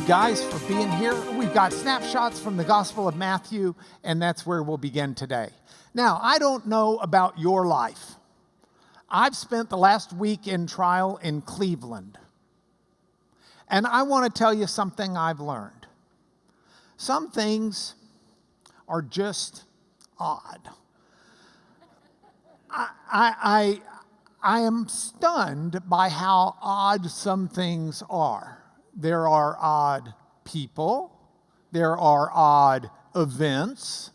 guys, for being here. We've got snapshots from the Gospel of Matthew, and that's where we'll begin today. Now, I don't know about your life. I've spent the last week in trial in Cleveland. And I want to tell you something I've learned. Some things are just odd. I am stunned by how odd some things are. There are odd people. There are odd events.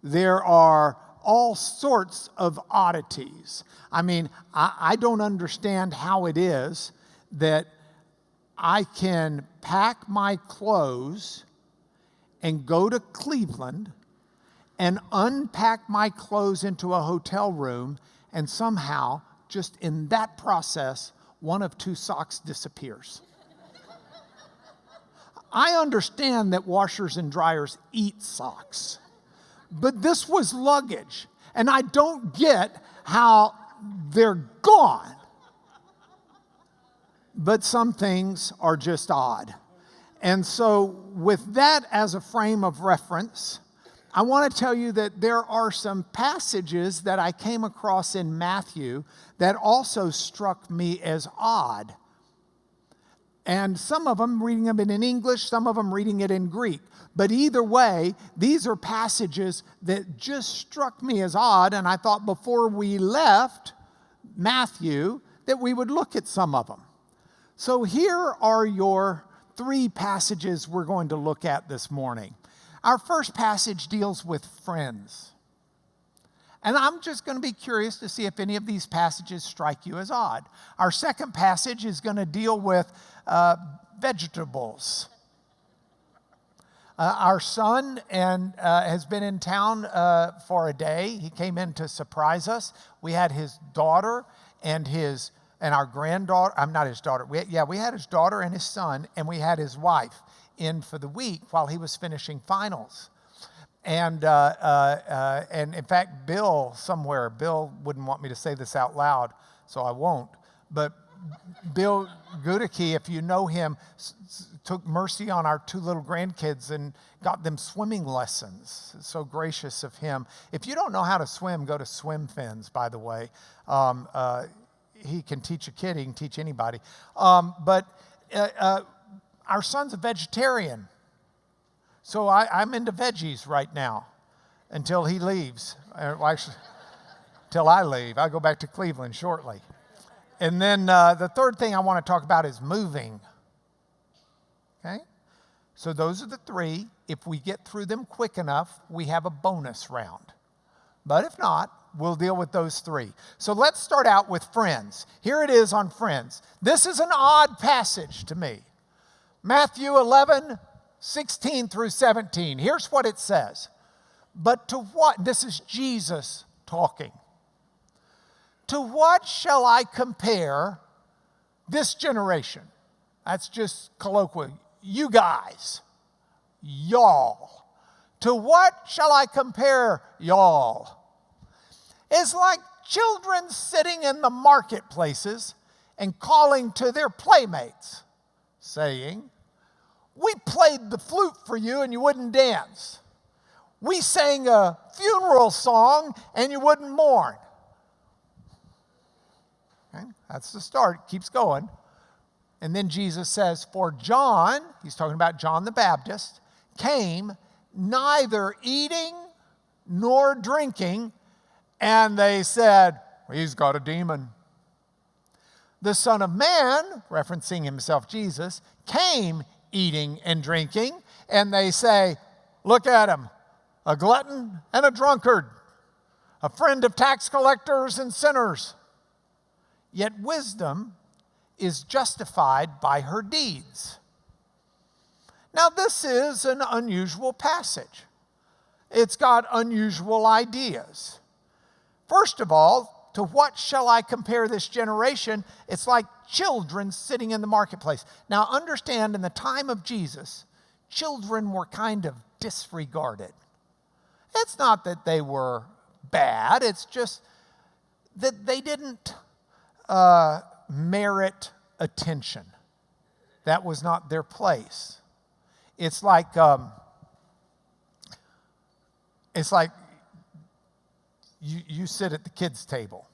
There are all sorts of oddities. I mean, I don't understand how it is that I can pack my clothes and go to Cleveland and unpack my clothes into a hotel room, and somehow, just in that process, one of two socks disappears. I understand that washers and dryers eat socks, but this was luggage, and I don't get how they're gone. But some things are just odd. And so with that as a frame of reference, I want to tell you that there are some passages that I came across in Matthew that also struck me as odd. And some of them, reading them in English, some of them reading it in Greek. But either way, these are passages that just struck me as odd, and I thought before we left Matthew that we would look at some of them. So here are your three passages we're going to look at this morning. Our first passage deals with friends. And I'm just going to be curious to see if any of these passages strike you as odd. Our second passage is going to deal with vegetables. Our son has been in town for a day. He came in to surprise us. We had his daughter and our granddaughter. I'm not his daughter. We had his daughter and his son, and we had his wife in for the week while he was finishing finals. And in fact, Bill wouldn't want me to say this out loud, so I won't. But Bill Gudicki, if you know him, took mercy on our two little grandkids and got them swimming lessons. It's so gracious of him. If you don't know how to swim, go to Swim Fins, by the way. He can teach a kid, he can teach anybody. But our son's a vegetarian. So I'm into veggies right now until he leaves. Till I leave. I go back to Cleveland shortly. And then the third thing I want to talk about is moving. Okay? So those are the three. If we get through them quick enough, we have a bonus round. But if not, we'll deal with those three. So let's start out with friends. Here it is on friends. This is an odd passage to me. Matthew 11:16 through 17. Here's what it says. But to what, this is Jesus talking. To what shall I compare this generation? That's just colloquial. You guys, y'all. To what shall I compare y'all? It's like children sitting in the marketplaces and calling to their playmates, saying, we played the flute for you and you wouldn't dance. We sang a funeral song and you wouldn't mourn. Okay, that's the start. It keeps going. And then Jesus says, for John, he's talking about John the Baptist, came neither eating nor drinking, and they said, he's got a demon. The Son of Man, referencing himself, Jesus, came eating and drinking, and they say, look at him, a glutton and a drunkard, a friend of tax collectors and sinners. Yet wisdom is justified by her deeds. Now, this is an unusual passage. It's got unusual ideas. First of all, to what shall I compare this generation? It's like children sitting in the marketplace. Now, understand, in the time of Jesus, children were kind of disregarded. It's not that they were bad. It's just that they didn't merit attention. That was not their place. It's like you sit at the kids' table.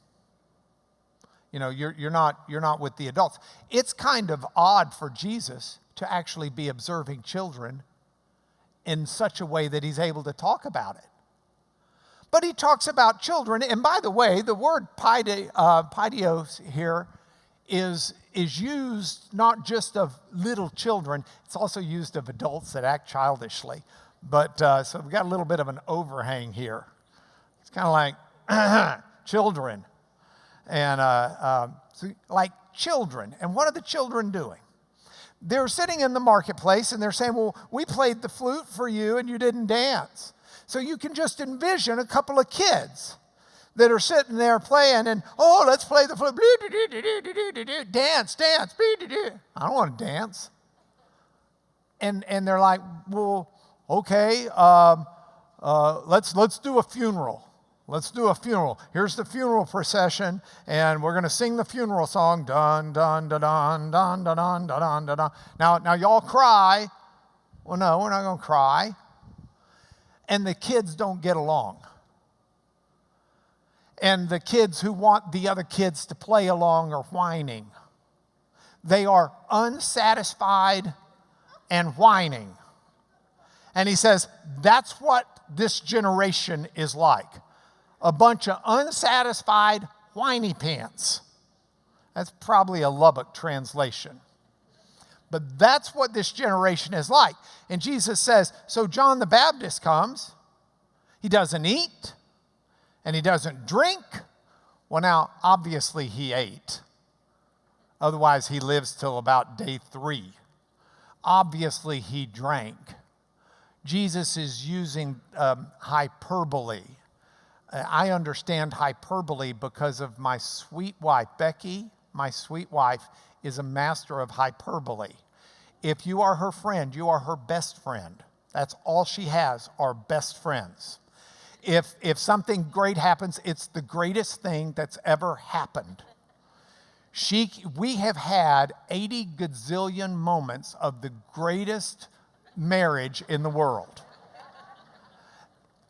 You know, you're not with the adults. It's kind of odd for Jesus to actually be observing children in such a way that he's able to talk about it. But he talks about children, and by the way, the word paidios here is used not just of little children, it's also used of adults that act childishly. But so we've got a little bit of an overhang here. It's kind of like children. And so like children. And what are the children doing? They're sitting in the marketplace and they're saying, well, we played the flute for you and you didn't dance. So you can just envision a couple of kids that are sitting there playing and, oh, let's play the flute. Dance. I don't want to dance. And they're like, well, okay, let's do a funeral. Let's do a funeral. Here's the funeral procession, and we're going to sing the funeral song. Dun, dun, dun, dun, dun, dun, dun, dun, dun, dun. Now y'all cry. Well, no, we're not going to cry. And the kids don't get along. And the kids who want the other kids to play along are whining. They are unsatisfied and whining. And he says, that's what this generation is like. A bunch of unsatisfied whiny pants. That's probably a Lubbock translation. But that's what this generation is like. And Jesus says, so John the Baptist comes. He doesn't eat and he doesn't drink. Well, now, obviously he ate. Otherwise, he lives till about day 3. Obviously, he drank. Jesus is using hyperbole. I understand hyperbole because of my sweet wife. Becky, my sweet wife, is a master of hyperbole. If you are her friend, you are her best friend. That's all she has, are best friends. If something great happens, it's the greatest thing that's ever happened. We have had 80 gazillion moments of the greatest marriage in the world.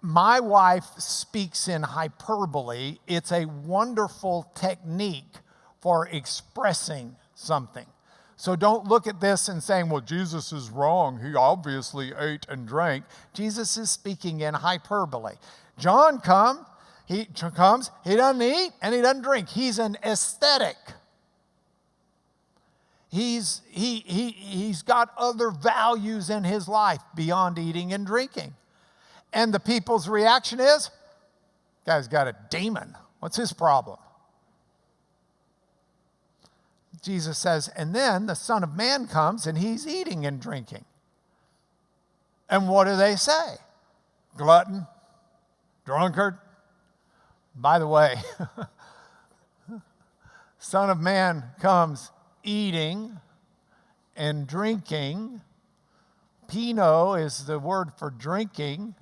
My wife speaks in hyperbole. It's a wonderful technique for expressing something. So don't look at this and saying, well, Jesus is wrong. He obviously ate and drank. Jesus is speaking in hyperbole. John comes, he doesn't eat and he doesn't drink. He's an aesthetic. He's got other values in his life beyond eating and drinking. And the people's reaction is, guy's got a demon. What's his problem? Jesus says, and then the Son of Man comes and he's eating and drinking. And what do they say? Glutton, drunkard. By the way, Son of Man comes eating and drinking. Pino is the word for drinking.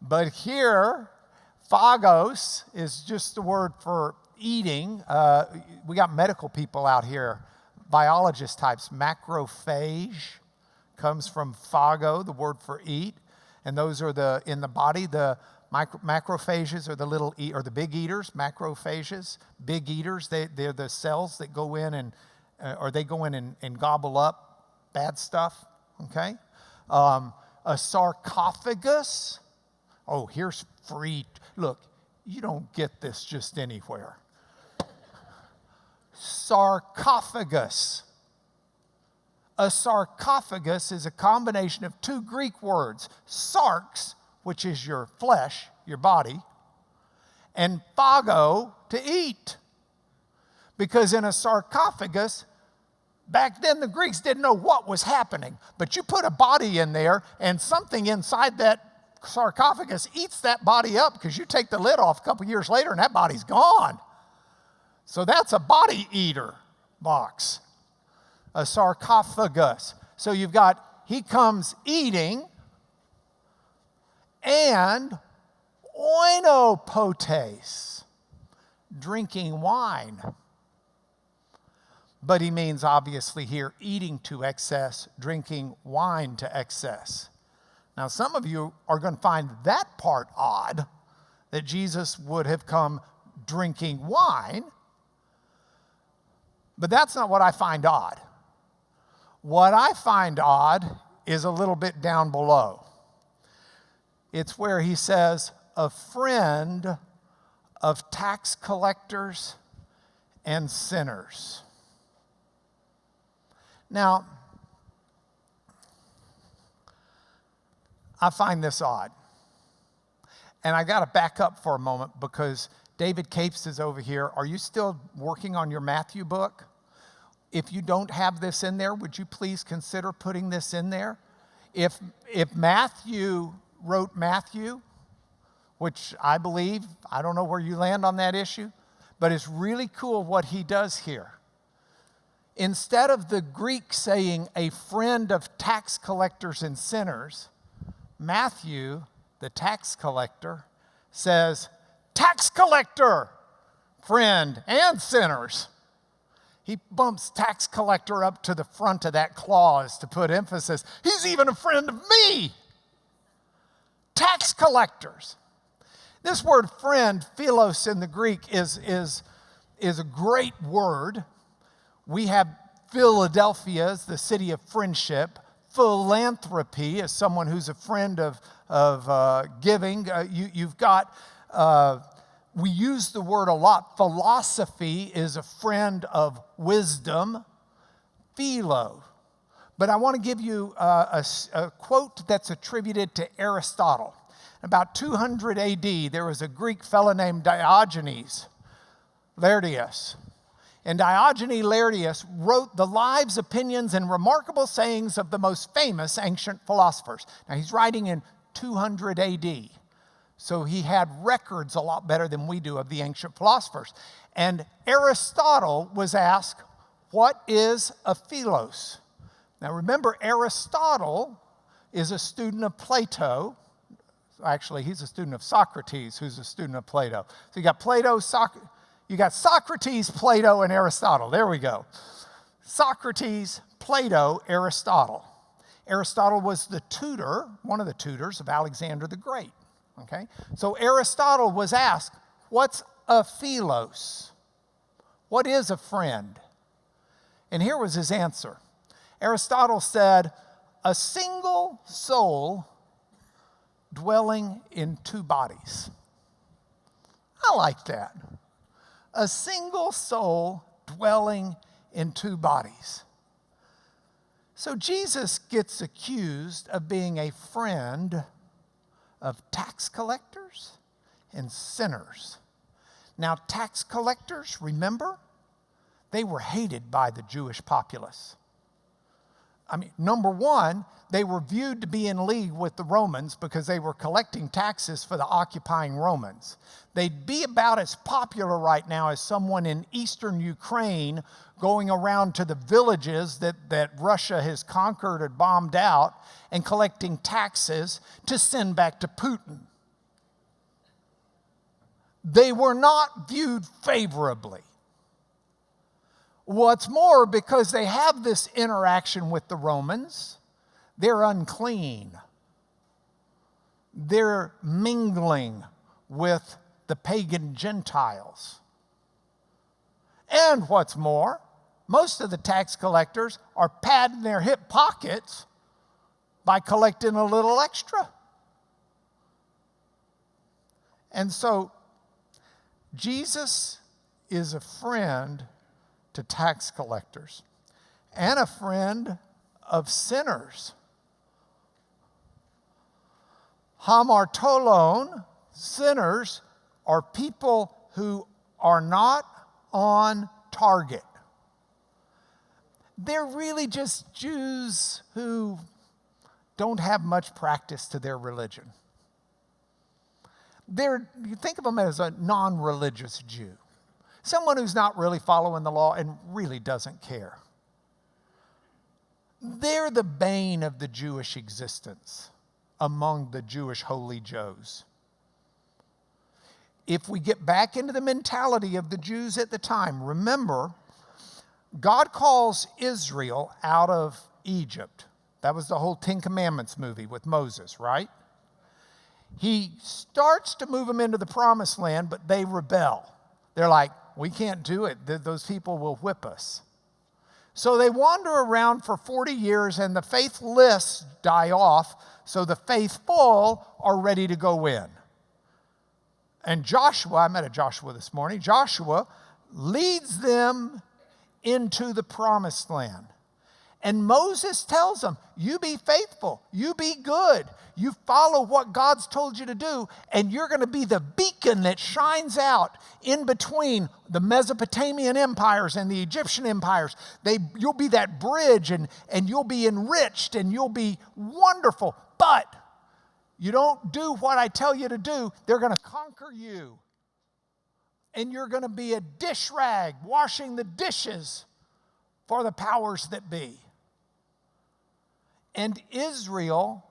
But here, phagos is just the word for eating. We got medical people out here, biologist types. Macrophage comes from phago, the word for eat. And those are in the body, the macrophages are the big eaters. Macrophages, big eaters. They're the cells that go in and gobble up bad stuff. Okay, a sarcophagus. Oh, here's free. Look, you don't get this just anywhere. Sarcophagus. A sarcophagus is a combination of 2 Greek words, sarx, which is your flesh, your body, and phago, to eat. Because in a sarcophagus, back then the Greeks didn't know what was happening, but you put a body in there and something inside that sarcophagus eats that body up, because you take the lid off a couple years later and that body's gone. So that's a body eater box, a sarcophagus. So you've got, he comes eating, and oinopotes, drinking wine. but he means obviously here eating to excess, drinking wine to excess. Now, some of you are going to find that part odd, that Jesus would have come drinking wine, but that's not what I find odd. What I find odd is a little bit down below. It's where he says, a friend of tax collectors and sinners. Now, I find this odd. And I got to back up for a moment because David Capes is over here. Are you still working on your Matthew book? If you don't have this in there, would you please consider putting this in there? If Matthew wrote Matthew, which I believe, I don't know where you land on that issue, but it's really cool what he does here. Instead of the Greek saying a friend of tax collectors and sinners, Matthew, the tax collector, says, tax collector, friend, and sinners. He bumps tax collector up to the front of that clause to put emphasis. He's even a friend of me. Tax collectors. This word friend, philos in the Greek, is a great word. We have Philadelphia as the city of friendship. Philanthropy as someone who's a friend of giving. You've got, we use the word a lot. Philosophy is a friend of wisdom. Philo. But I want to give you a quote that's attributed to Aristotle. About 200 AD, there was a Greek fellow named Diogenes Laertius. And Diogenes Laertius wrote the lives, opinions, and remarkable sayings of the most famous ancient philosophers. Now, he's writing in 200 AD. So he had records a lot better than we do of the ancient philosophers. And Aristotle was asked, what is a philos? Now, remember, Aristotle is a student of Plato. Actually, he's a student of Socrates, who's a student of Plato. So you got you got Socrates, Plato, and Aristotle. There we go. Socrates, Plato, Aristotle. Aristotle was the tutor, one of the tutors of Alexander the Great. Okay? So Aristotle was asked, what's a philos? What is a friend? And here was his answer. Aristotle said, a single soul dwelling in two bodies. I like that. A single soul dwelling in two bodies. So Jesus gets accused of being a friend of tax collectors and sinners. Now, tax collectors, remember, they were hated by the Jewish populace. I mean, number one, they were viewed to be in league with the Romans because they were collecting taxes for the occupying Romans. They'd be about as popular right now as someone in eastern Ukraine going around to the villages that Russia has conquered and bombed out and collecting taxes to send back to Putin. They were not viewed favorably. What's more, because they have this interaction with the Romans, they're unclean. They're mingling with the pagan Gentiles. And what's more, most of the tax collectors are padding their hip pockets by collecting a little extra. And so, Jesus is a friend to tax collectors and a friend of sinners. Hamartolon, sinners, are people who are not on target. They're really just Jews who don't have much practice to their religion. You think of them as a non-religious Jew. Someone who's not really following the law and really doesn't care. They're the bane of the Jewish existence among the Jewish holy Joes. If we get back into the mentality of the Jews at the time, remember, God calls Israel out of Egypt. That was the whole Ten Commandments movie with Moses, right? He starts to move them into the promised land, but they rebel. They're like, we can't do it. Those people will whip us. So they wander around for 40 years, and the faithless die off, so the faithful are ready to go in. And Joshua, I met a Joshua this morning, Joshua leads them into the promised land. And Moses tells them, you be faithful, you be good, you follow what God's told you to do, and you're going to be the beacon that shines out in between the Mesopotamian empires and the Egyptian empires. You'll be that bridge, and you'll be enriched, and you'll be wonderful. But you don't do what I tell you to do, they're going to conquer you. And you're going to be a dish rag washing the dishes for the powers that be. And Israel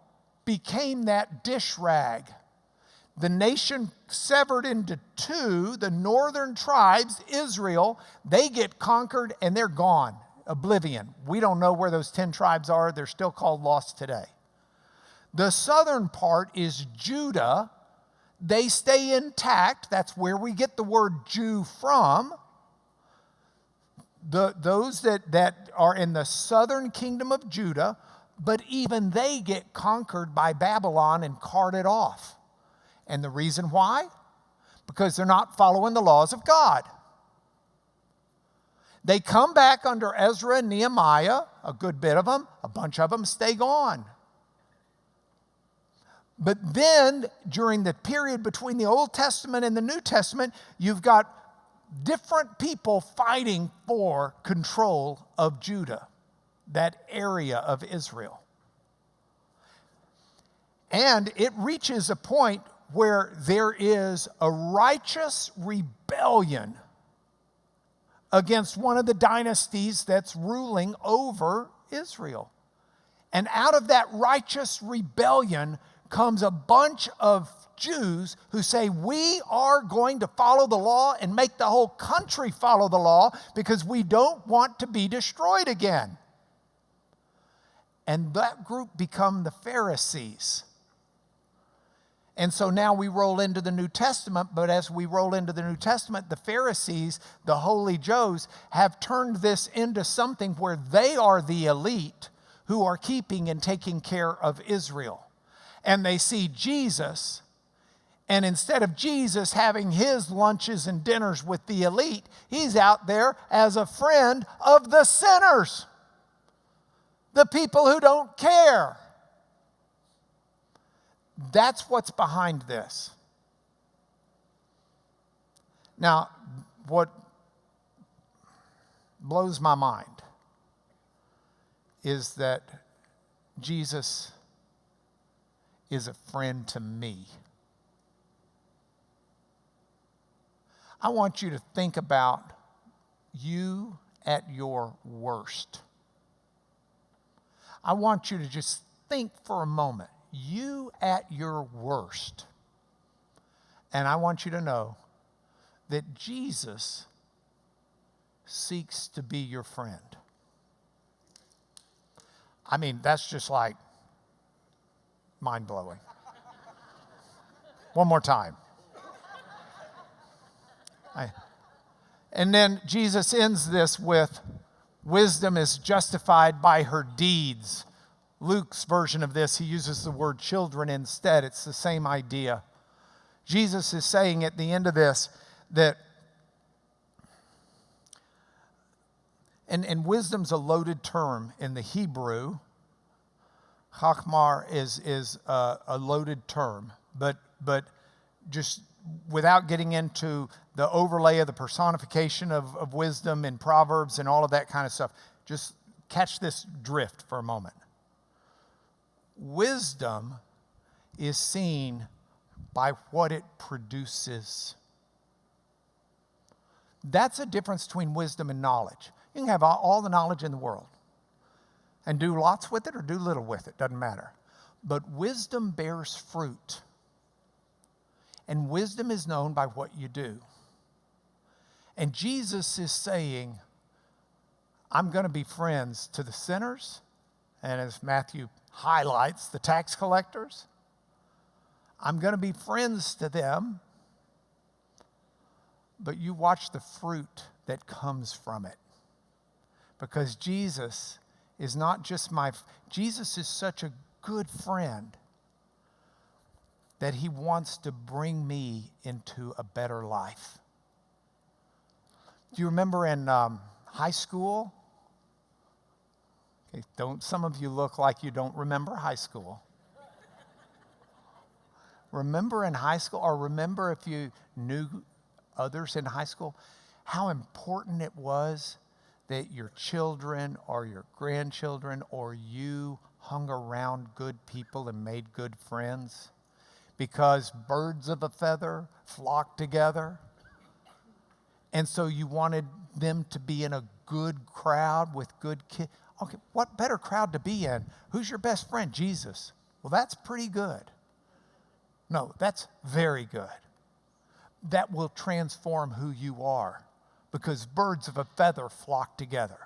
became that dish rag. The nation severed into two, the northern tribes, Israel, they get conquered and they're gone, oblivion. We don't know where those 10 tribes are. They're still called lost today. The southern part is Judah. They stay intact. That's where we get the word Jew from. Those that are in the southern kingdom of Judah, but even they get conquered by Babylon and carted off. And the reason why? Because they're not following the laws of God. They come back under Ezra and Nehemiah, a good bit of them, a bunch of them stay gone. But then, during the period between the Old Testament and the New Testament, you've got different people fighting for control of Judah, that area of Israel. And it reaches a point where there is a righteous rebellion against one of the dynasties that's ruling over Israel. And out of that righteous rebellion comes a bunch of Jews who say, we are going to follow the law and make the whole country follow the law because we don't want to be destroyed again. And that group become the Pharisees. And so now we roll into the New Testament, but as we roll into the New Testament, the Pharisees, the holy Joes, have turned this into something where they are the elite who are keeping and taking care of Israel. And they see Jesus, and instead of Jesus having his lunches and dinners with the elite, he's out there as a friend of the sinners, the people who don't care. That's what's behind this. Now, what blows my mind is that Jesus is a friend to me. I want you to think about you at your worst. I want you to just think for a moment, you at your worst. And I want you to know that Jesus seeks to be your friend. I mean, that's just like mind-blowing. One more time. And then Jesus ends this with, wisdom is justified by her deeds. Luke's version of this, he uses the word children instead. It's the same idea. Jesus is saying at the end of this that, and wisdom's a loaded term in the Hebrew. Chachmar is a loaded term, but just without getting into the overlay of the personification of wisdom in Proverbs and all of that kind of stuff, just catch this drift for a moment. Wisdom is seen by what it produces. That's a difference between wisdom and knowledge. You can have all the knowledge in the world and do lots with it or do little with it, doesn't matter. But wisdom bears fruit. And wisdom is known by what you do. And Jesus is saying, I'm going to be friends to the sinners, and as Matthew highlights, the tax collectors. I'm going to be friends to them, but you watch the fruit that comes from it. Because Jesus is not just Jesus is such a good friend that he wants to bring me into a better life. Do you remember in high school? Okay, some of you look like you don't remember high school. Remember in high school, or remember if you knew others in high school, how important it was that your children or your grandchildren or you hung around good people and made good friends? Because birds of a feather flock together. And so you wanted them to be in a good crowd with good kids. Okay, what better crowd to be in? Who's your best friend? Jesus. Well, that's pretty good. No, that's very good. That will transform who you are because birds of a feather flock together.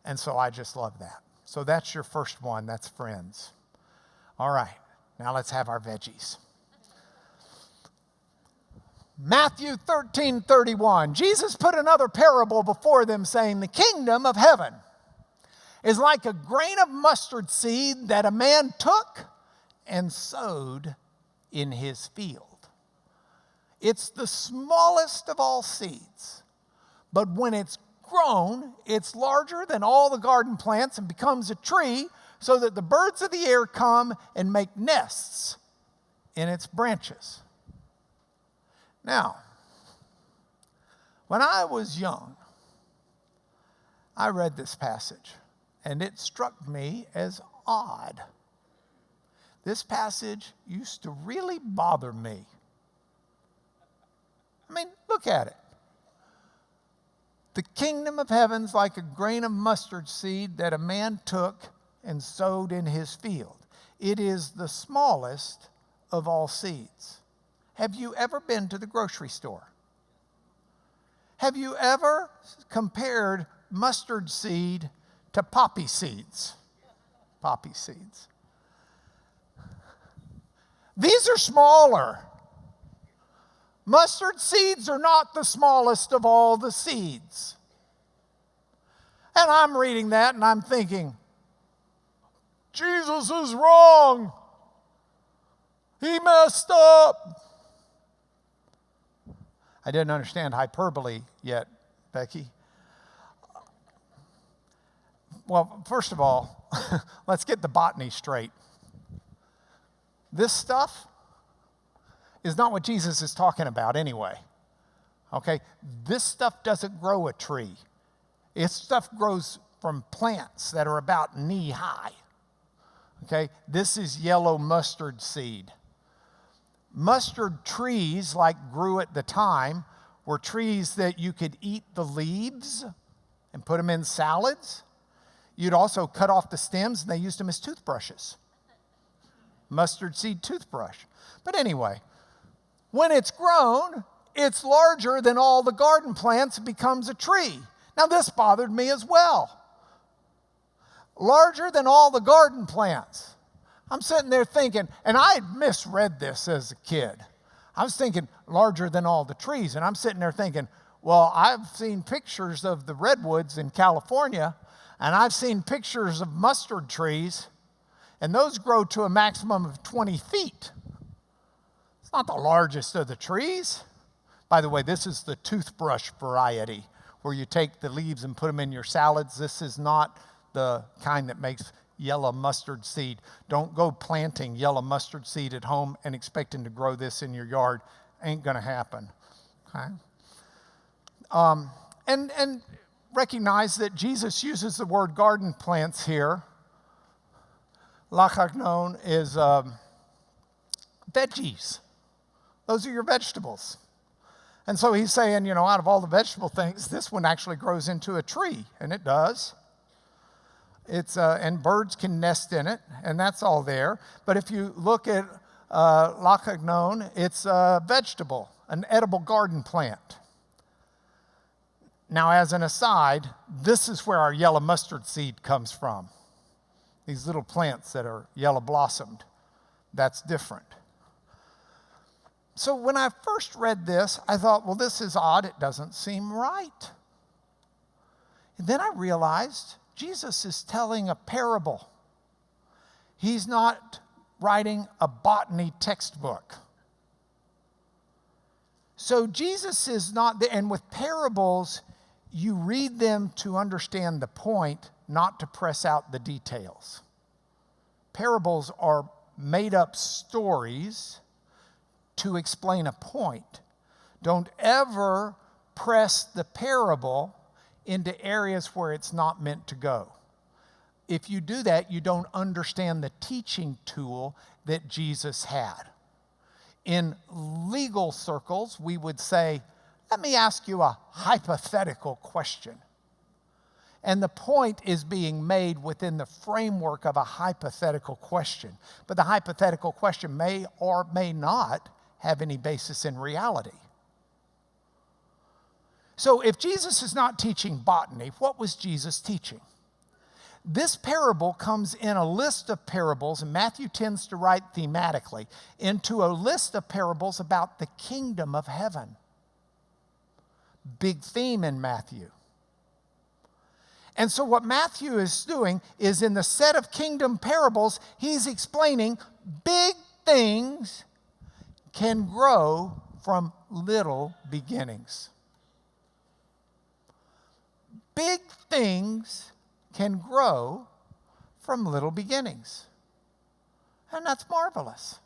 And so I just love that. So that's your first one. That's friends. All right, now let's have our veggies. Matthew 13:31. Jesus put another parable before them, saying, the kingdom of heaven is like a grain of mustard seed that a man took and sowed in his field. It's the smallest of all seeds, but when it's grown, it's larger than all the garden plants and becomes a tree, so that the birds of the air come and make nests in its branches. Now, when I was young, I read this passage, and it struck me as odd. This passage used to really bother me. I mean, look at it. The kingdom of heaven's like a grain of mustard seed that a man took and sowed in his field. It is the smallest of all seeds. Have you ever been to the grocery store? Have you ever compared mustard seed to poppy seeds? Poppy seeds. These are smaller. Mustard seeds are not the smallest of all the seeds. And I'm reading that and I'm thinking, Jesus is wrong. He messed up. I didn't understand hyperbole yet, Becky. Well, first of all, let's get the botany straight. This stuff is not what Jesus is talking about anyway. Okay? This stuff doesn't grow a tree. This stuff grows from plants that are about knee high. Okay? This is yellow mustard seed. Mustard trees, like grew at the time, were trees that you could eat the leaves and put them in salads. You'd also cut off the stems, and they used them as toothbrushes. Mustard seed toothbrush. But anyway, when it's grown, it's larger than all the garden plants and becomes a tree. Now, this bothered me as well. Larger than all the garden plants. I'm sitting there thinking, and I had misread this as a kid. I was thinking larger than all the trees, and I'm sitting there thinking, well, I've seen pictures of the redwoods in California, and I've seen pictures of mustard trees, and those grow to a maximum of 20 feet. It's not the largest of the trees. By the way, this is the toothbrush variety, where you take the leaves and put them in your salads. This is not the kind that makes yellow mustard seed. Don't go planting yellow mustard seed at home and expecting to grow this in your yard. Ain't going to happen. Okay? And recognize that Jesus uses the word garden plants here. Lachagnon is veggies. Those are your vegetables. And so he's saying, out of all the vegetable things, this one actually grows into a tree, and it does. And birds can nest in it, and that's all there. But if you look at lachagnon, it's a vegetable, an edible garden plant. Now, as an aside, this is where our yellow mustard seed comes from. These little plants that are yellow blossomed. That's different. So when I first read this, I thought, well, this is odd. It doesn't seem right. And then I realized Jesus is telling a parable. He's not writing a botany textbook. So Jesus is not there. And with parables, you read them to understand the point, not to press out the details. Parables are made up stories to explain a point. Don't ever press the parable into areas where it's not meant to go. If you do that, you don't understand the teaching tool that Jesus had. In legal circles, we would say, let me ask you a hypothetical question. And the point is being made within the framework of a hypothetical question. But the hypothetical question may or may not have any basis in reality. So if Jesus is not teaching botany, what was Jesus teaching? This parable comes in a list of parables, and Matthew tends to write thematically, into a list of parables about the kingdom of heaven. Big theme in Matthew. And so what Matthew is doing is in the set of kingdom parables, he's explaining big things can grow from little beginnings. Big things can grow from little beginnings. And that's marvelous.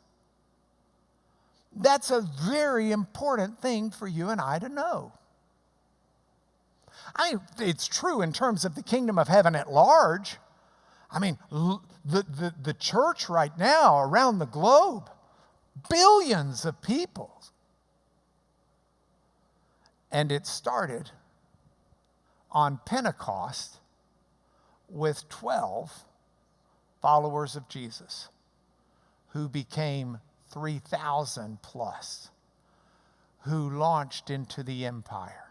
That's a very important thing for you and I to know. I mean, it's true in terms of the kingdom of heaven at large. I mean, the church right now around the globe, billions of people. And it started on Pentecost with 12 followers of Jesus who became 3,000 plus, who launched into the empire,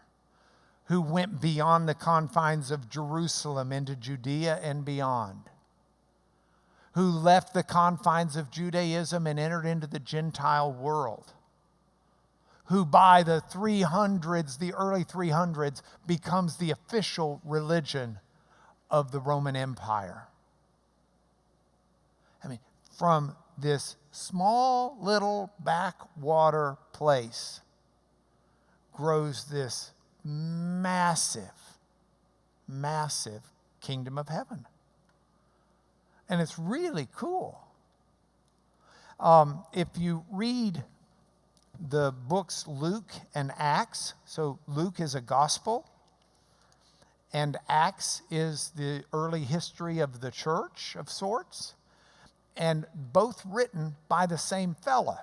who went beyond the confines of Jerusalem into Judea and beyond, who left the confines of Judaism and entered into the Gentile world, who by the 300s, the early 300s, becomes the official religion of the Roman Empire. I mean, from this small little backwater place grows this massive, massive kingdom of heaven. And it's really cool. If you read the books Luke and Acts, so Luke is a gospel, and Acts is the early history of the church of sorts, and both written by the same fella.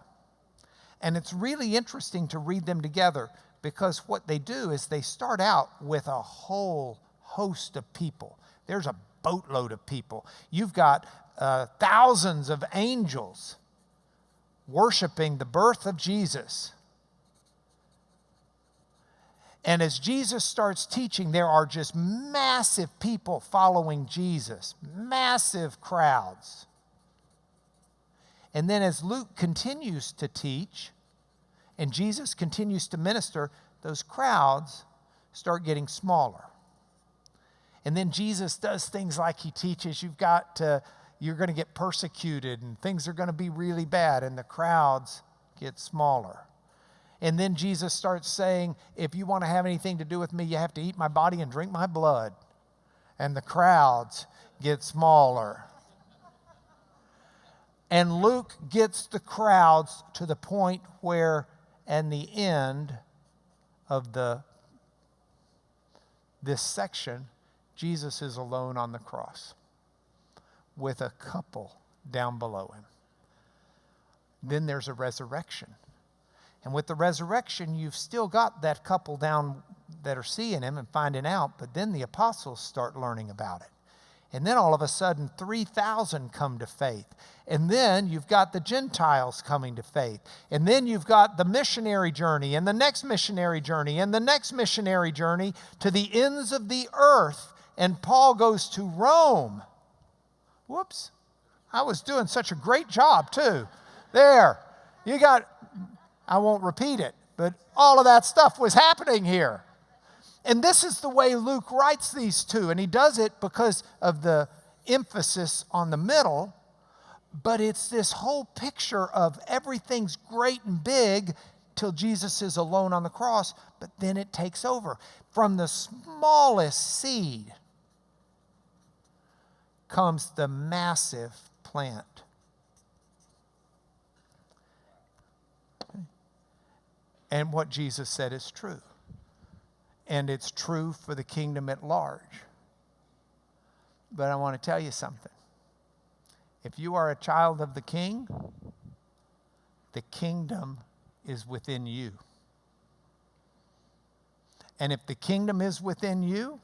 And it's really interesting to read them together because what they do is they start out with a whole host of people. There's a boatload of people. You've got thousands of angels worshiping the birth of Jesus. And as Jesus starts teaching, there are just massive people following Jesus, massive crowds. And then as Luke continues to teach and Jesus continues to minister, those crowds start getting smaller. And then Jesus does things like he teaches, you're going to get persecuted and things are going to be really bad, and the crowds get smaller. And then Jesus starts saying, if you want to have anything to do with me, you have to eat my body and drink my blood. And the crowds get smaller. And Luke gets the crowds to the point where, at the end of this section, Jesus is alone on the cross with a couple down below him. Then there's a resurrection. And with the resurrection, you've still got that couple down that are seeing him and finding out, but then the apostles start learning about it. And then all of a sudden, 3,000 come to faith. And then you've got the Gentiles coming to faith. And then you've got the missionary journey and the next missionary journey and the next missionary journey to the ends of the earth. And Paul goes to Rome. Whoops. I was doing such a great job too. There. You got, I won't repeat it, but all of that stuff was happening here. And this is the way Luke writes these two. And he does it because of the emphasis on the middle. But it's this whole picture of everything's great and big till Jesus is alone on the cross. But then it takes over. From the smallest seed comes the massive plant. And what Jesus said is true. And it's true for the kingdom at large. But I want to tell you something. If you are a child of the King, the kingdom is within you. And if the kingdom is within you,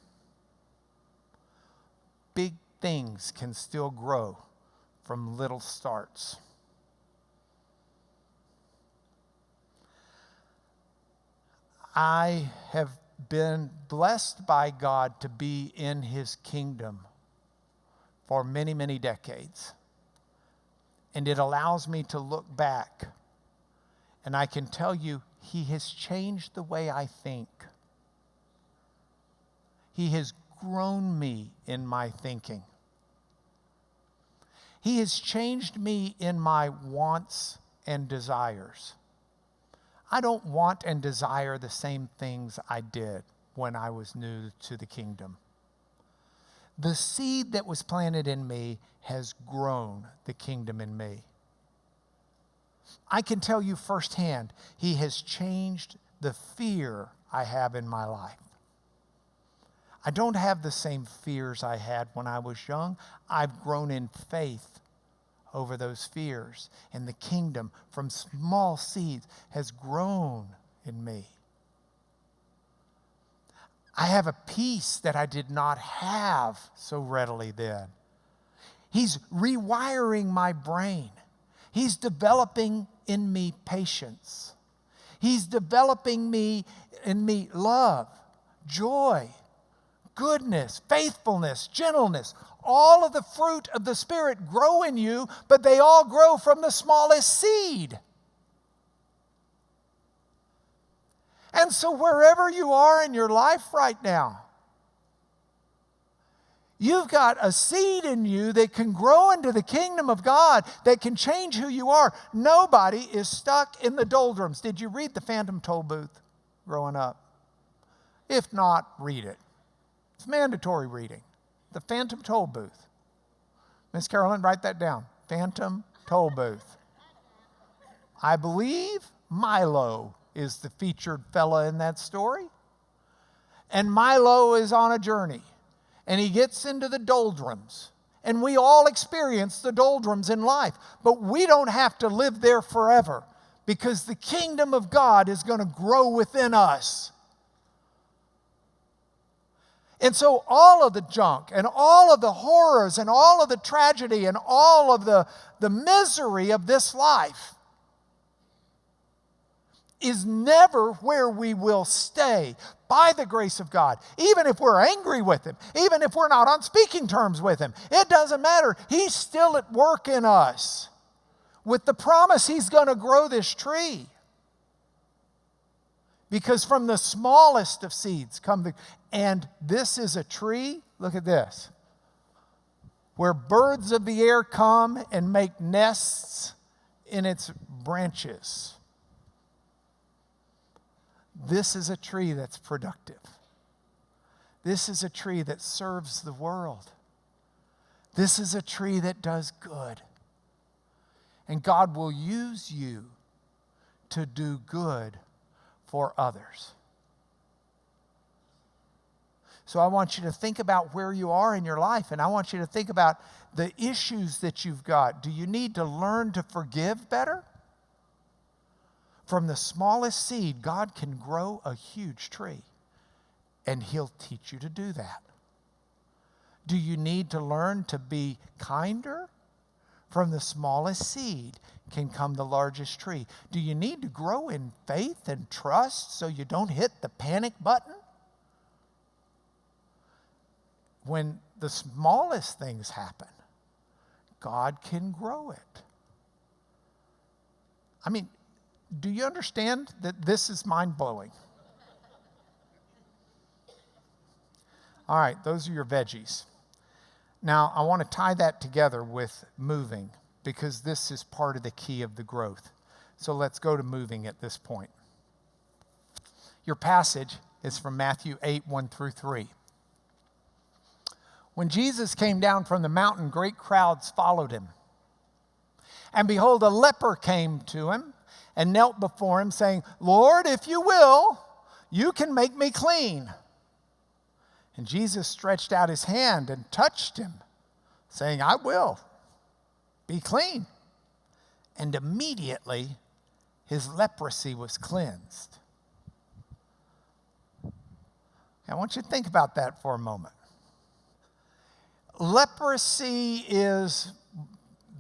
big things can still grow from little starts. I have been blessed by God to be in His kingdom for many, many decades. And it allows me to look back. And I can tell you, He has changed the way I think. He has grown me in my thinking. He has changed me in my wants and desires. I don't want and desire the same things I did when I was new to the kingdom. The seed that was planted in me has grown the kingdom in me. I can tell you firsthand, He has changed the fear I have in my life. I don't have the same fears I had when I was young. I've grown in faith over those fears. And the kingdom from small seeds has grown in me. I have a peace that I did not have so readily then. He's rewiring my brain. He's developing in me patience. He's developing in me love, joy, goodness, faithfulness, gentleness. All of the fruit of the Spirit grow in you, but they all grow from the smallest seed. And so wherever you are in your life right now, you've got a seed in you that can grow into the kingdom of God, that can change who you are. Nobody is stuck in the doldrums. Did you read the Phantom Toll Booth growing up? If not, read it. It's mandatory reading. The Phantom Toll Booth. Miss Carolyn, write that down. Phantom Toll Booth. I believe Milo is the featured fella in that story. And Milo is on a journey. And he gets into the doldrums. And we all experience the doldrums in life. But we don't have to live there forever. Because the kingdom of God is going to grow within us. And so all of the junk and all of the horrors and all of the tragedy and all of the misery of this life is never where we will stay by the grace of God. Even if we're angry with Him, even if we're not on speaking terms with Him, it doesn't matter. He's still at work in us with the promise He's going to grow this tree. Because from the smallest of seeds come the... And this is a tree, look at this, where birds of the air come and make nests in its branches. This is a tree that's productive. This is a tree that serves the world. This is a tree that does good. And God will use you to do good for others. So I want you to think about where you are in your life, and I want you to think about the issues that you've got. Do you need to learn to forgive better? From the smallest seed, God can grow a huge tree, and He'll teach you to do that. Do you need to learn to be kinder? From the smallest seed can come the largest tree. Do you need to grow in faith and trust so you don't hit the panic button? When the smallest things happen, God can grow it. I mean, do you understand that this is mind-blowing? All right, those are your veggies. Now, I want to tie that together with moving because this is part of the key of the growth. So let's go to moving at this point. Your passage is from Matthew 8, 1 through 3. When Jesus came down from the mountain, great crowds followed him. And behold, a leper came to him and knelt before him, saying, Lord, if you will, you can make me clean. And Jesus stretched out his hand and touched him, saying, I will, be clean. And immediately his leprosy was cleansed. I want you to think about that for a moment. Leprosy is,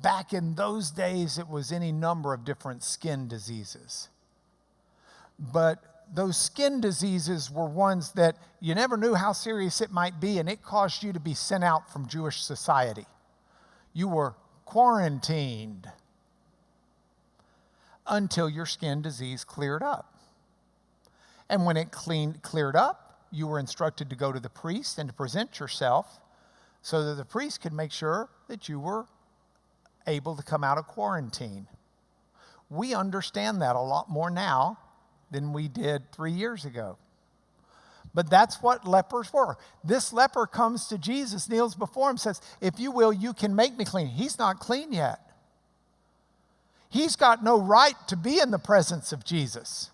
back in those days, it was any number of different skin diseases. But those skin diseases were ones that you never knew how serious it might be, and it caused you to be sent out from Jewish society. You were quarantined until your skin disease cleared up. And when it cleared up, you were instructed to go to the priest and to present yourself so that the priest could make sure that you were able to come out of quarantine. We understand that a lot more now than we did 3 years ago. But that's what lepers were. This leper comes to Jesus, kneels before him, says, if you will, you can make me clean. He's not clean yet. He's got no right to be in the presence of Jesus.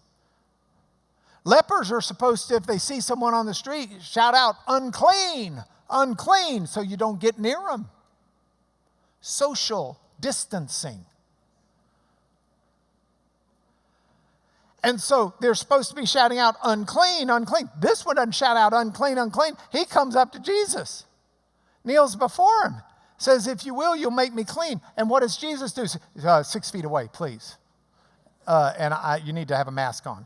Lepers are supposed to, if they see someone on the street, shout out, unclean, unclean, so you don't get near them. Social distancing. And so they're supposed to be shouting out, unclean, unclean. This one doesn't shout out, unclean, unclean. He comes up to Jesus, kneels before him, says, if you will, you'll make me clean. And what does Jesus do? 6 feet away, please. You need to have a mask on.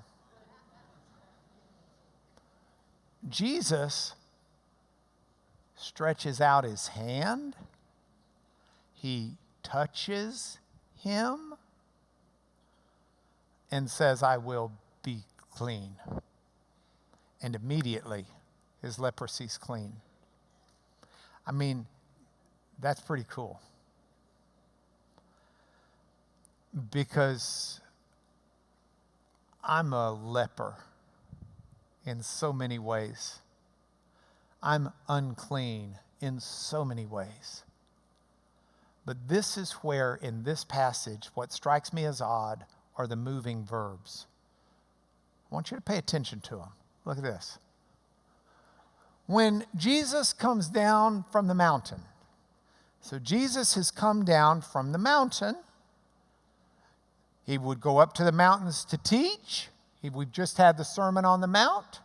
Jesus stretches out his hand. He touches him and says, I will be clean. And immediately his leprosy's clean. I mean, that's pretty cool. Because I'm a leper in so many ways. I'm unclean in so many ways. But this is where, in this passage, what strikes me as odd are the moving verbs. I want you to pay attention to them. Look at this. When Jesus comes down from the mountain, so Jesus has come down from the mountain. He would go up to the mountains to teach. We've just had the Sermon on the Mount.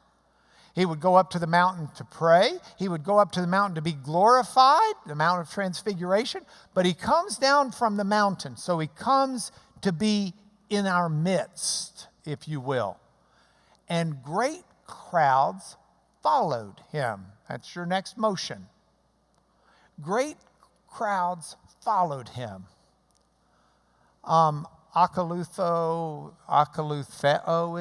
He would go up to the mountain to pray. He would go up to the mountain to be glorified, the Mount of Transfiguration. But he comes down from the mountain, so he comes to be in our midst, if you will. And great crowds followed him. That's your next motion. Great crowds followed him. Akalutheo,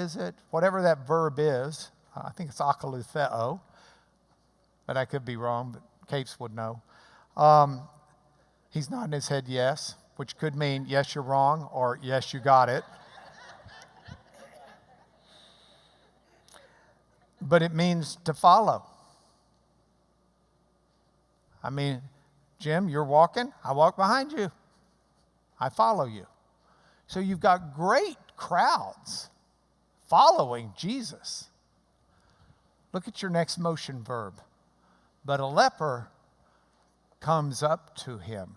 is it? Whatever that verb is. I think it's akalutheo. But I could be wrong, but Capes would know. He's nodding his head yes, which could mean yes, you're wrong, or yes, you got it. But it means to follow. I mean, Jim, you're walking, I walk behind you. I follow you. So you've got great crowds following Jesus. Look at your next motion verb. But a leper comes up to him.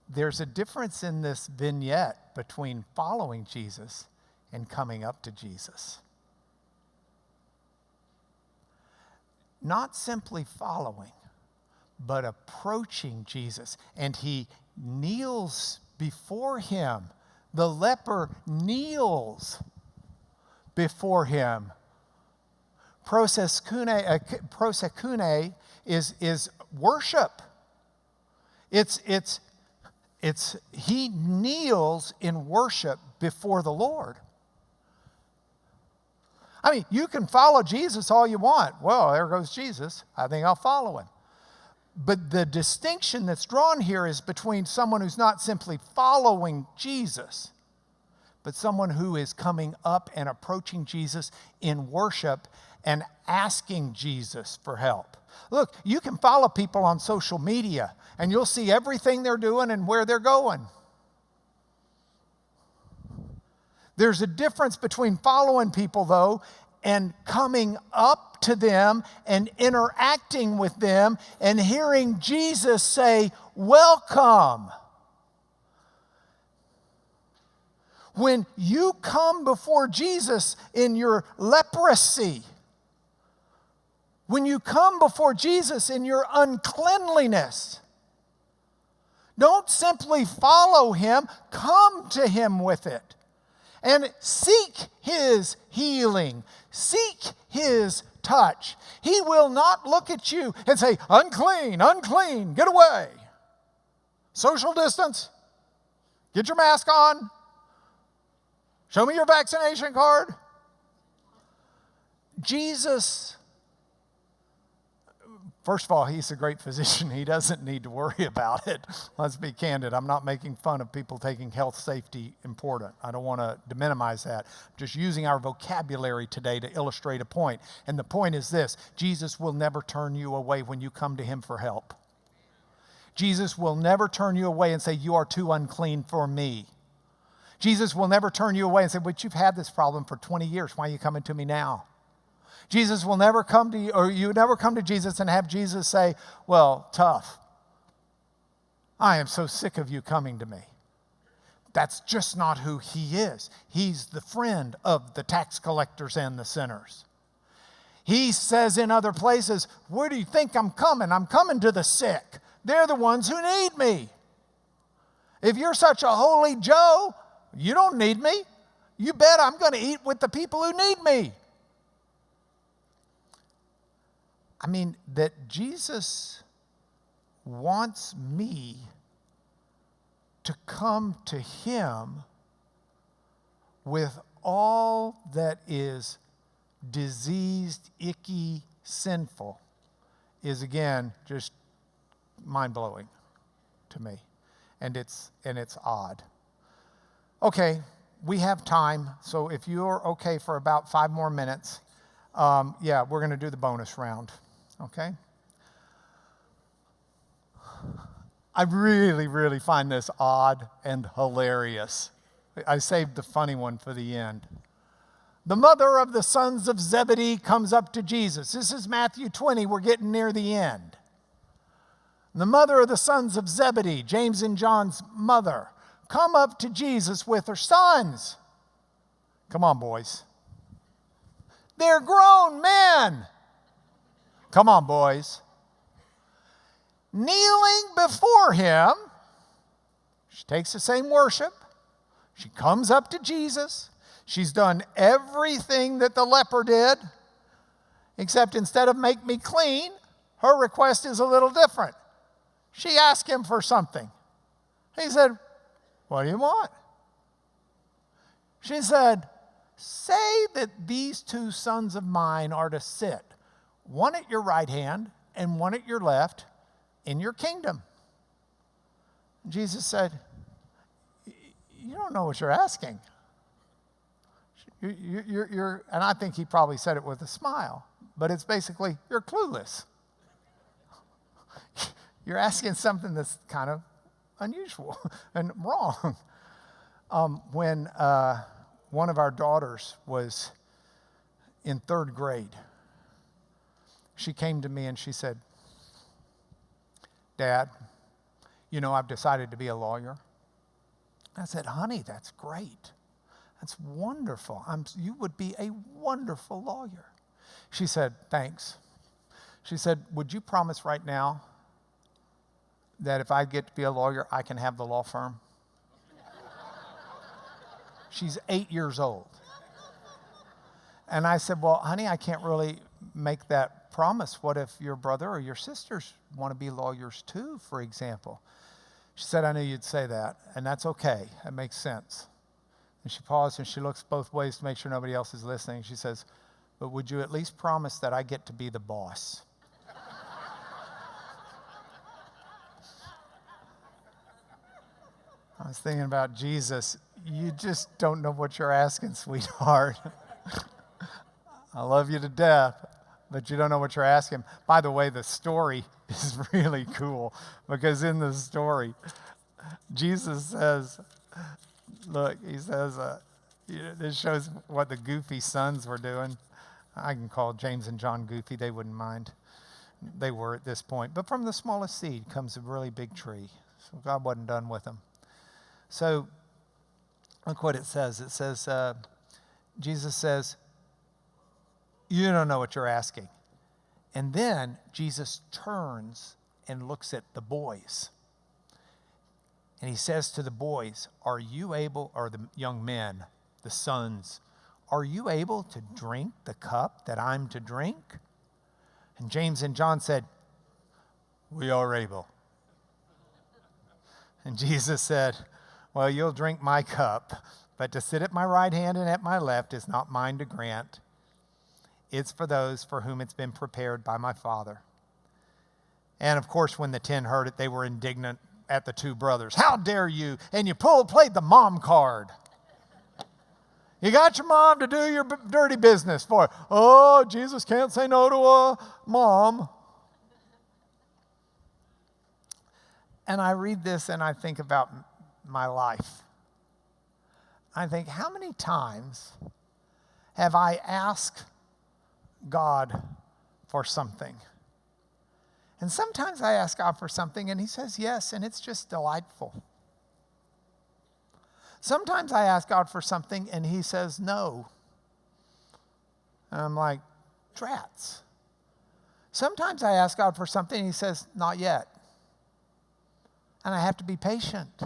There's a difference in this vignette between following Jesus and coming up to Jesus. not simply following, but approaching Jesus. And he kneels before him. The leper kneels before him. Prosekune is worship. It's he kneels in worship before the Lord. I mean, you can follow Jesus all you want. Well, there goes Jesus. I think I'll follow him. But the distinction that's drawn here is between someone who's not simply following Jesus, but someone who is coming up and approaching Jesus in worship and asking Jesus for help. Look, you can follow people on social media and you'll see everything they're doing and where they're going. There's a difference between following people, though, and coming up to them and interacting with them and hearing Jesus say, welcome. When you come before Jesus in your leprosy, when you come before Jesus in your uncleanliness, don't simply follow him, come to him with it. And seek his healing. Seek his touch. He will not look at you and say, unclean, unclean, get away. Social distance. Get your mask on. Show me your vaccination card. Jesus, first of all, he's a great physician. He doesn't need to worry about it. Let's be candid. I'm not making fun of people taking health safety important. I don't want to minimize that. I'm just using our vocabulary today to illustrate a point. And the point is this: Jesus will never turn you away when you come to him for help. Jesus will never turn you away and say, you are too unclean for me. Jesus will never turn you away and say, but you've had this problem for 20 years. Why are you coming to me now? Jesus will never come to you, or you never come to Jesus and have Jesus say, well, tough. I am so sick of you coming to me. That's just not who he is. He's the friend of the tax collectors and the sinners. He says in other places, where do you think I'm coming? I'm coming to the sick. They're the ones who need me. If you're such a holy Joe, you don't need me. You bet I'm going to eat with the people who need me. I mean, that Jesus wants me to come to him with all that is diseased, icky, sinful is, again, just mind-blowing to me. And it's odd. Okay, we have time, so if you're okay for about 5 more minutes, we're going to do the bonus round, okay? I really, really find this odd and hilarious. I saved the funny one for the end. The mother of the sons of Zebedee comes up to Jesus. This is Matthew 20. We're getting near the end. The mother of the sons of Zebedee, James and John's mother, come up to Jesus with her sons. Come on, boys. They're grown men. Come on, boys. Kneeling before him, she takes the same worship. She comes up to Jesus. She's done everything that the leper did, except instead of make me clean, her request is a little different. She asked him for something. He said, what do you want? She said, say that these 2 sons of mine are to sit, one at your right hand and one at your left, in your kingdom. Jesus said, you don't know what you're asking. You're, and I think he probably said it with a smile, but it's basically, you're clueless. You're asking something that's kind of unusual and wrong. When one of our daughters was in 3rd grade, she came to me and she said, Dad, you know, I've decided to be a lawyer. I said, honey, that's great. That's wonderful. You would be a wonderful lawyer. She said, thanks. She said, would you promise right now that if I get to be a lawyer, I can have the law firm? She's 8 years old. And I said, well, honey, I can't really make that promise. What if your brother or your sisters want to be lawyers too, for example? She said, I knew you'd say that, and that's okay. That makes sense. And she paused and she looks both ways to make sure nobody else is listening. She says, but would you at least promise that I get to be the boss? I was thinking about Jesus. You just don't know what you're asking, sweetheart. I love you to death, but you don't know what you're asking. By the way, the story is really cool because in the story, Jesus says, look, he says, this shows what the goofy sons were doing. I can call James and John goofy. They wouldn't mind. They were at this point. But from the smallest seed comes a really big tree. So God wasn't done with them. So look what it says. It says, Jesus says, you don't know what you're asking. And then Jesus turns and looks at the boys. And he says to the boys, are you able, or the young men, the sons, are you able to drink the cup that I'm to drink? And James and John said, we are able. And Jesus said, well, you'll drink my cup, but to sit at my right hand and at my left is not mine to grant. It's for those for whom it's been prepared by my Father. And of course, when the 10 heard it, they were indignant at the two brothers. How dare you? And you played the mom card. You got your mom to do your dirty business for. Oh, Jesus can't say no to a mom. And I read this and I think about my life. I think, how many times have I asked God for something? And sometimes I ask God for something and he says yes, and it's just delightful. Sometimes I ask God for something and he says no. And I'm like, drats. Sometimes I ask God for something and he says, not yet. And I have to be patient.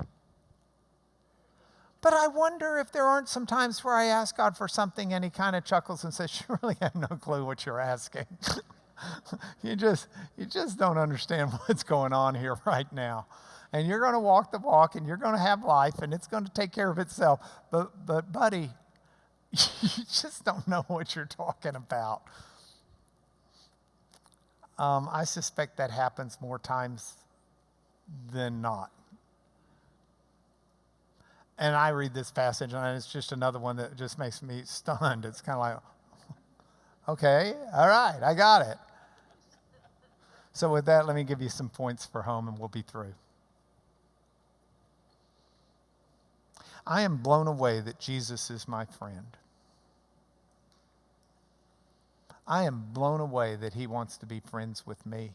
But I wonder if there aren't some times where I ask God for something and he kind of chuckles and says, you really have no clue what you're asking. You just don't understand what's going on here right now. And you're going to walk the walk and you're going to have life and it's going to take care of itself. But buddy, you just don't know what you're talking about. I suspect that happens more times than not. And I read this passage and it's just another one that just makes me stunned. It's kind of like, okay, all right, I got it. So with that, let me give you some points for home and we'll be through. I am blown away that Jesus is my friend. I am blown away that he wants to be friends with me.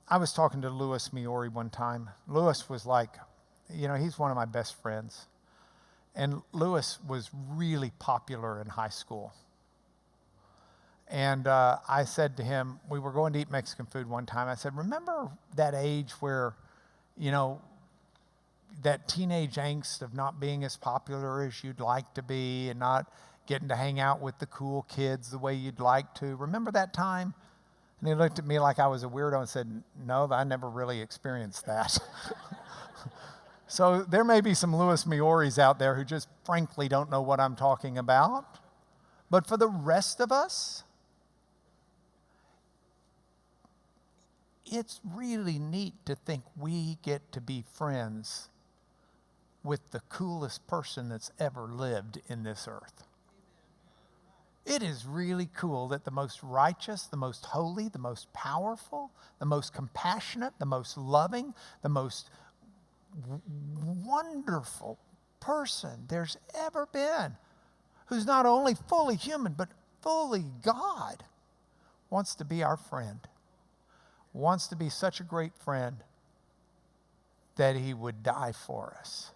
I was talking to Louis Miori one time. Louis was like, he's one of my best friends. And Louis was really popular in high school. And I said to him, we were going to eat Mexican food one time. I said, remember that age where, that teenage angst of not being as popular as you'd like to be and not getting to hang out with the cool kids the way you'd like to? Remember that time? And he looked at me like I was a weirdo and said, no, I never really experienced that. So there may be some Louis Mioris out there who just frankly don't know what I'm talking about. But for the rest of us, it's really neat to think we get to be friends with the coolest person that's ever lived in this earth. It is really cool that the most righteous, the most holy, the most powerful, the most compassionate, the most loving, the most wonderful person there's ever been, who's not only fully human, but fully God, wants to be our friend. Wants to be such a great friend that he would die for us.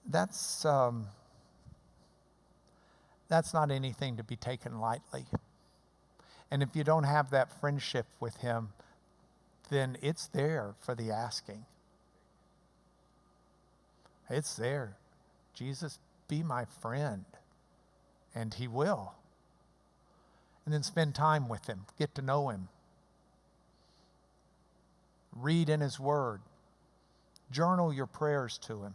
That's that's not anything to be taken lightly. And if you don't have that friendship with him, then it's there for the asking. It's there. Jesus, be my friend. And he will. And then spend time with him. Get to know him. Read in his word. Journal your prayers to him.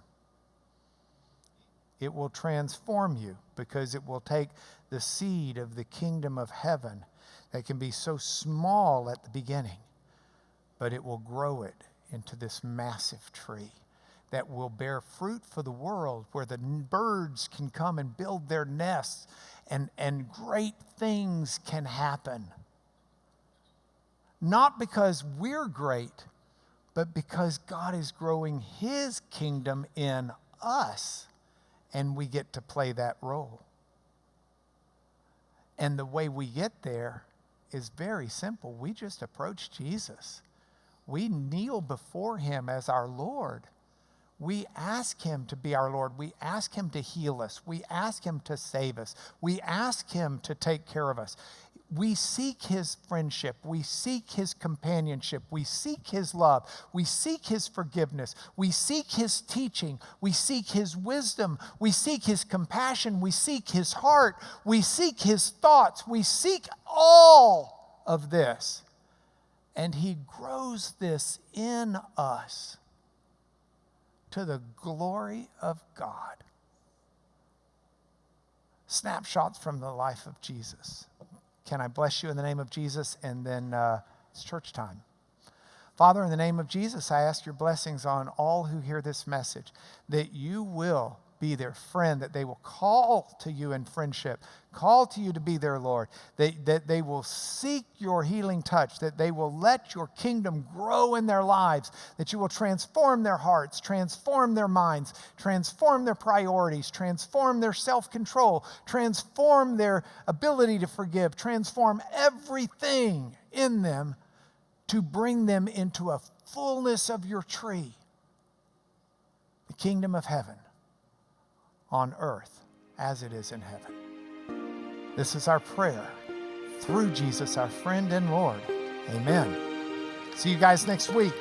It will transform you because it will take the seed of the kingdom of heaven that can be so small at the beginning, but it will grow it into this massive tree that will bear fruit for the world, where the birds can come and build their nests and great things can happen. Not because we're great, but because God is growing his kingdom in us, and we get to play that role. And the way we get there is very simple. We just approach Jesus. We kneel before him as our Lord. We ask him to be our Lord. We ask him to heal us. We ask him to save us. We ask him to take care of us. We seek his friendship. We seek his companionship. We seek his love. We seek his forgiveness. We seek his teaching. We seek his wisdom. We seek his compassion. We seek his heart. We seek his thoughts. We seek all of this. And he grows this in us to the glory of God. Snapshots from the life of Jesus. Can I bless you in the name of Jesus? And then it's church time. Father, in the name of Jesus, I ask your blessings on all who hear this message, that you will be their friend, that they will call to you in friendship, call to you to be their Lord, that they will seek your healing touch, that they will let your kingdom grow in their lives, that you will transform their hearts, transform their minds, transform their priorities, transform their self-control, transform their ability to forgive, transform everything in them to bring them into a fullness of your tree, the kingdom of heaven on earth as it is in heaven. This is our prayer through Jesus, our friend and Lord. Amen. See you guys next week.